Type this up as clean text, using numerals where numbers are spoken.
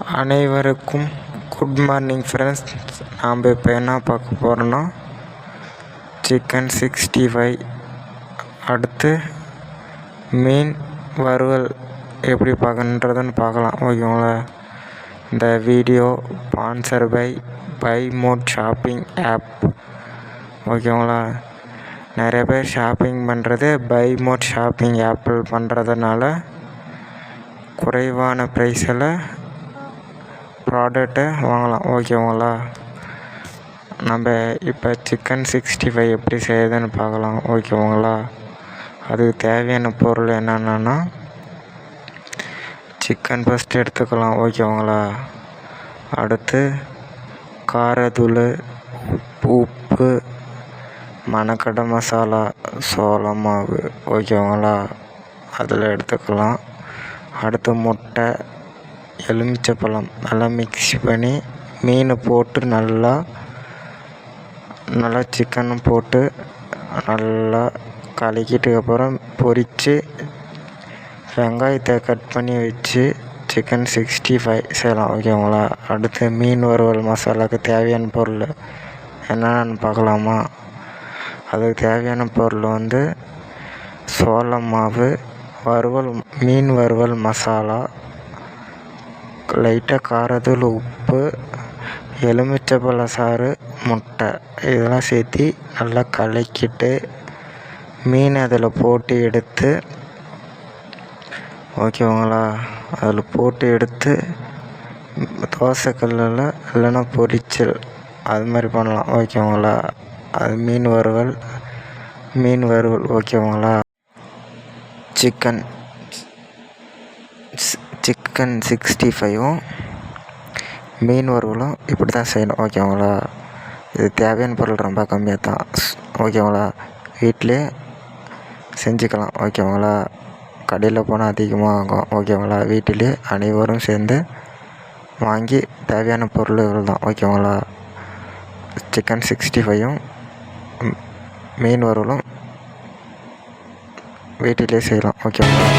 அனைவருக்கும் good morning friends. நாம் இப்போ என்ன பார்க்க போகிறோன்னா சிக்கன் 65 அடுத்து மீன் வறுவல் எப்படி பார்க்கணுன்றதுன்னு பார்க்கலாம். ஓகேங்களா. இந்த video sponsor by mod shopping app. ஓகேங்களா. நிறைய பேர் ஷாப்பிங் பண்ணுறது பை மோட் ஷாப்பிங் ஆப்பில் பண்ணுறதுனால குறைவான ப்ரைஸில் ப்ராடக்ட்டை வாங்கலாம். ஓகேங்களா. நம்ம இப்போ சிக்கன் 65 எப்படி செய்யுதுன்னு பார்க்கலாம். ஓகேங்களா. அதுக்கு தேவையான பொருள் என்னென்னா சிக்கன் ஃபஸ்ட்டு எடுத்துக்கலாம். ஓகேங்களா. அடுத்து காரத்தூள், உப்பு, மணக்கடை மசாலா, சோள மாவு. ஓகேங்களா. அதில் எடுத்துக்கலாம். அடுத்து முட்டை, எலுமிச்சைப்பழம் நல்லா மிக்ஸ் பண்ணி மீன் போட்டு நல்லா சிக்கன் போட்டு நல்லா கலக்கிட்டு அப்புறம் பொரித்து வெங்காயத்தை கட் பண்ணி வச்சு சிக்கன் 65 செய்யலாம். ஓகேங்களா. அடுத்து மீன் வறுவல் மசாலாவுக்கு தேவையான பொருள் என்னென்னு பார்க்கலாமா. அதுக்கு தேவையான பொருள் சோள மாவு, மீன் வறுவல் மசாலா, லைட்டாக காரத்தூள், உப்பு, எலுமிச்சைப்பழ சாறு, முட்டை இதெல்லாம் சேர்த்து நல்லா கலக்கிட்டு மீன் அதில் போட்டு எடுத்து ஓகேங்களா. அதில் போட்டு எடுத்து தோசைக்கல்லில் இல்லைன்னா பொரிச்சல் அது மாதிரி பண்ணலாம். ஓகேங்களா. அது மீன் வறுவல். ஓகேங்களா. சிக்கன் 65ம் மீன் வறுவலும் இப்படி தான் செய்யணும். ஓகேங்களா. இது தேவையான பொருள் ரொம்ப கம்மியாக தான். ஓகேங்களா. வீட்டிலே செஞ்சுக்கலாம். ஓகேங்களா. கடையில் போனால் அதிகமாக ஆகும். ஓகேங்களா. வீட்டிலே அனைவரும் சேர்ந்து வாங்கி தேவையான பொருள் இவ்வளோ தான். ஓகேங்களா. சிக்கன் 65ம் மீன் வறுவலும் வீட்டிலே செய்யலாம். ஓகேங்களா.